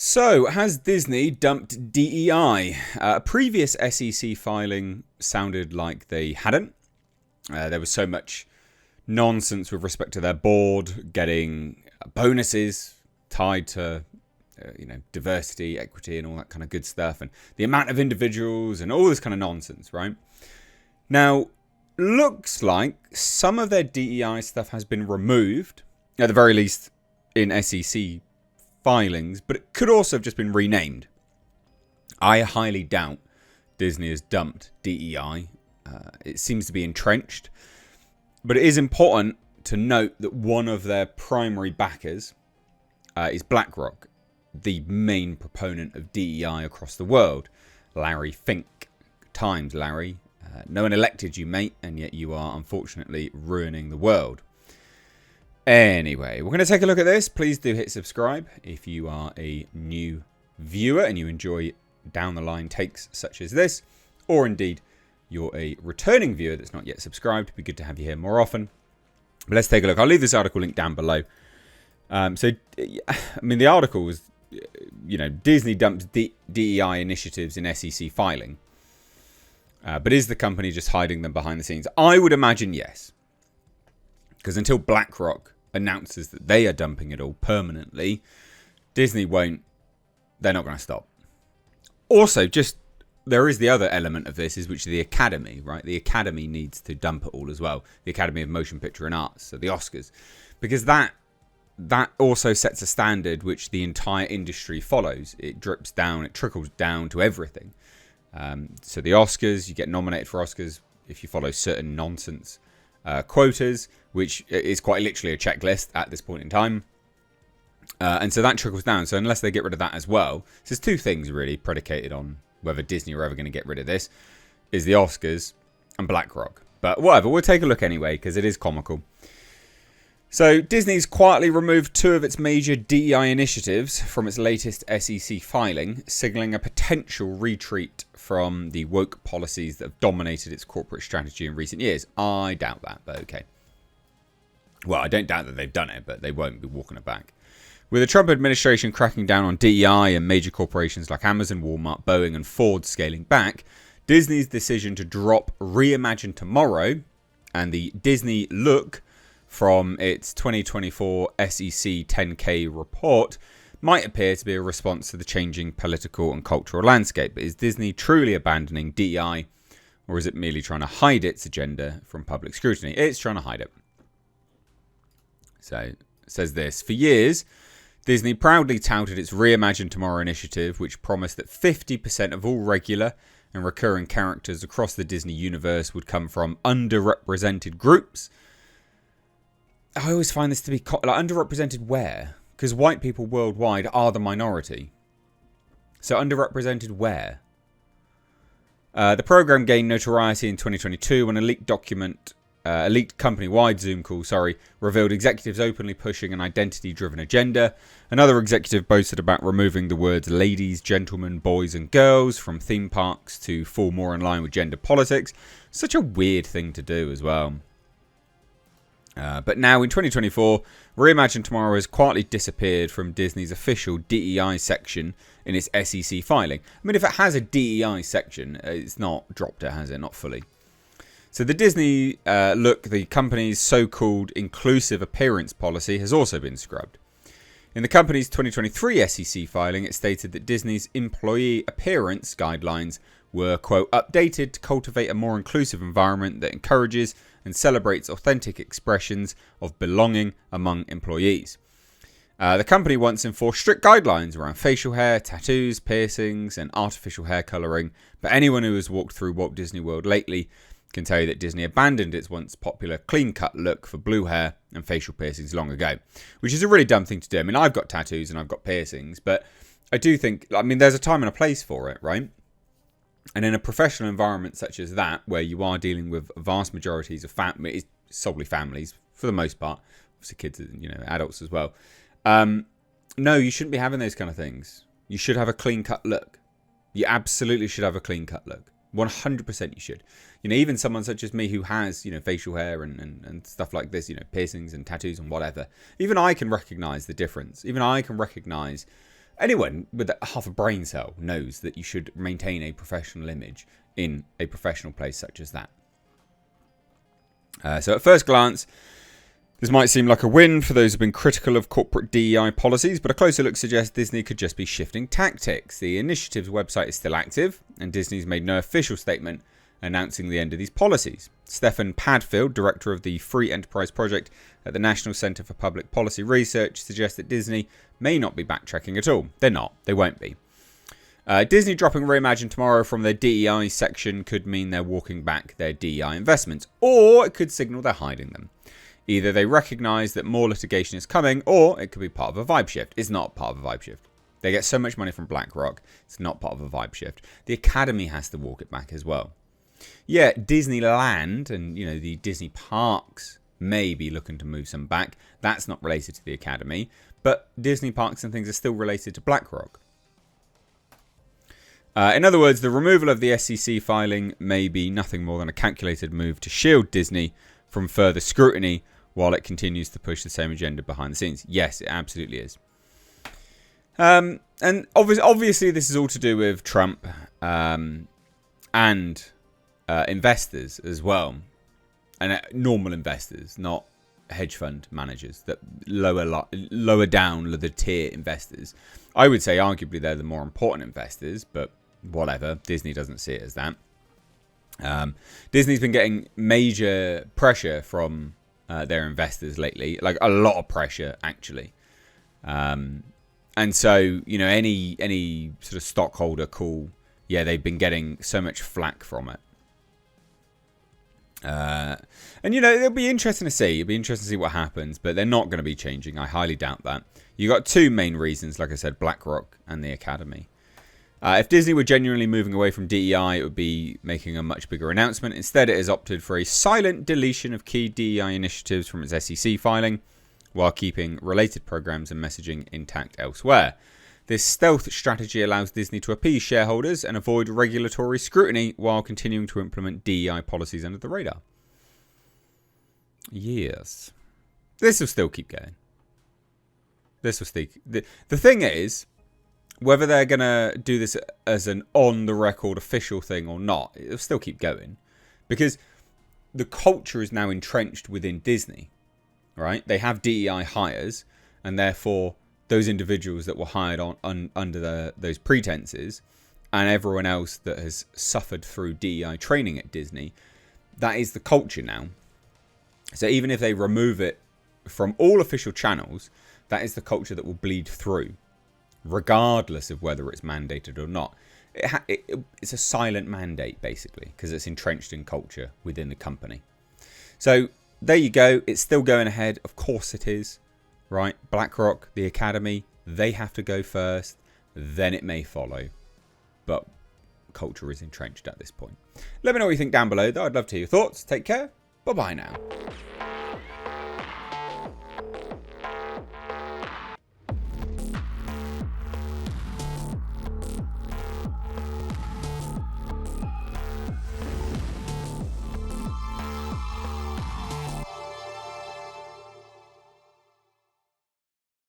So, has Disney dumped DEI? A previous SEC filing sounded like they hadn't. There was so much nonsense with respect to their board getting bonuses tied to, diversity, equity, and all that kind of good stuff, and the amount of individuals and all this kind of nonsense, right? Now, looks like some of their DEI stuff has been removed, at the very least in SEC filings, but it could also have just been renamed. I highly doubt Disney has dumped DEI. It seems to be entrenched, but it is important to note that one of their primary backers is BlackRock, the main proponent of DEI across the world. Larry Fink. Times, Larry. No one elected you, mate, and yet you are unfortunately ruining the world. Anyway, we're going to take a look at this. Please do hit subscribe if you are a new viewer and you enjoy down the line takes such as this, or indeed you're a returning viewer that's not yet subscribed. It'd be good to have you here more often. But let's take a look. I'll leave this article link down below. The article was, Disney dumps DEI initiatives in SEC filing. But is the company just hiding them behind the scenes? I would imagine yes. Because until BlackRock announces that they are dumping it all permanently, Disney won't. They're not going to stop. Also, there is the other element of this, which is the Academy, right? The Academy needs to dump it all as well. The Academy of Motion Picture and Arts, so the Oscars. Because that also sets a standard which the entire industry follows. It drips down, it trickles down to everything. So the Oscars, you get nominated for Oscars if you follow certain nonsense quotas, which is quite literally a checklist at this point in time. And so that trickles down. So unless they get rid of that as well, so there's two things really predicated on whether Disney are ever going to get rid of this, is the Oscars and BlackRock. But whatever, we'll take a look anyway, because it is comical. So Disney's quietly removed two of its major DEI initiatives from its latest SEC filing, signaling a potential retreat from the woke policies that have dominated its corporate strategy in recent years. I doubt that, but okay. Well, I don't doubt that they've done it, but they won't be walking it back. With the Trump administration cracking down on DEI and major corporations like Amazon, Walmart, Boeing and Ford scaling back, Disney's decision to drop Reimagine Tomorrow and the Disney Look from its 2024 SEC 10K report might appear to be a response to the changing political and cultural landscape. But is Disney truly abandoning DEI, or is it merely trying to hide its agenda from public scrutiny? It's trying to hide it. So it says this: for years, Disney proudly touted its Reimagine Tomorrow initiative, which promised that 50% of all regular and recurring characters across the Disney universe would come from underrepresented groups. I always find this to be underrepresented where? Because white people worldwide are the minority. So underrepresented where? The program gained notoriety in 2022 when a leaked company-wide Zoom call, revealed executives openly pushing an identity-driven agenda. Another executive boasted about removing the words ladies, gentlemen, boys and girls from theme parks to fall more in line with gender politics. Such a weird thing to do as well. But now in 2024, Reimagine Tomorrow has quietly disappeared from Disney's official DEI section in its SEC filing. I mean, if it has a DEI section, it's not dropped it, has it? Not fully. So the Disney Look, the company's so-called inclusive appearance policy, has also been scrubbed. In the company's 2023 SEC filing, it stated that Disney's employee appearance guidelines were, quote, updated to cultivate a more inclusive environment that encourages and celebrates authentic expressions of belonging among employees. The company once enforced strict guidelines around facial hair, tattoos, piercings, and artificial hair colouring, but anyone who has walked through Walt Disney World lately can tell you that Disney abandoned its once popular clean-cut look for blue hair and facial piercings long ago, which is a really dumb thing to do. I mean, I've got tattoos and I've got piercings, but I do think, there's a time and a place for it, right? And in a professional environment such as that, where you are dealing with vast majorities of families, solely families for the most part, obviously kids, adults as well. No, you shouldn't be having those kind of things. You should have a clean-cut look. You absolutely should have a clean-cut look. 100% you should. Even someone such as me who has, facial hair and stuff like this, piercings and tattoos and whatever. Even I can recognize the difference. Even I can recognize Anyone with half a brain cell knows that you should maintain a professional image in a professional place such as that. So at first glance, this might seem like a win for those who've been critical of corporate DEI policies, but a closer look suggests Disney could just be shifting tactics. The initiative's website is still active, and Disney's made no official statement announcing the end of these policies. Stefan Padfield, director of the Free Enterprise Project at the National Centre for Public Policy Research, suggests that Disney may not be backtracking at all. They're not. They won't be. Disney dropping Reimagine Tomorrow from their DEI section could mean they're walking back their DEI investments, or it could signal they're hiding them. Either they recognise that more litigation is coming, or it could be part of a vibe shift. It's not part of a vibe shift. They get so much money from BlackRock, it's not part of a vibe shift. The Academy has to walk it back as well. Yeah, Disneyland and, the Disney parks may be looking to move some back. That's not related to the Academy, but Disney parks and things are still related to BlackRock. In other words, the removal of the SEC filing may be nothing more than a calculated move to shield Disney from further scrutiny while it continues to push the same agenda behind the scenes. Yes, it absolutely is. And obviously this is all to do with Trump and investors as well. And normal investors, not hedge fund managers, that lower down the tier investors. I would say arguably they're the more important investors, but whatever. Disney doesn't see it as that. Disney's been getting major pressure from their investors lately, like a lot of pressure actually. And so, any sort of stockholder call, yeah, they've been getting so much flack from it. And it'll be interesting to see. It'll be interesting to see what happens, but they're not going to be changing. I highly doubt that. You got two main reasons, like I said, BlackRock and the Academy. If Disney were genuinely moving away from DEI, it would be making a much bigger announcement. Instead, it has opted for a silent deletion of key DEI initiatives from its SEC filing, while keeping related programs and messaging intact elsewhere. This stealth strategy allows Disney to appease shareholders and avoid regulatory scrutiny while continuing to implement DEI policies under the radar. Yes. This will still keep going. The thing is, whether they're going to do this as an on-the-record official thing or not, it'll still keep going. Because the culture is now entrenched within Disney, right? They have DEI hires, and therefore those individuals that were hired under those pretenses, and everyone else that has suffered through DEI training at Disney, that is the culture now. So even if they remove it from all official channels, that is the culture that will bleed through, regardless of whether it's mandated or not. It's a silent mandate, basically, because it's entrenched in culture within the company. So there you go. It's still going ahead. Of course it is, right? BlackRock, the Academy, they have to go first. Then it may follow. But culture is entrenched at this point. Let me know what you think down below, though. I'd love to hear your thoughts. Take care. Bye-bye now.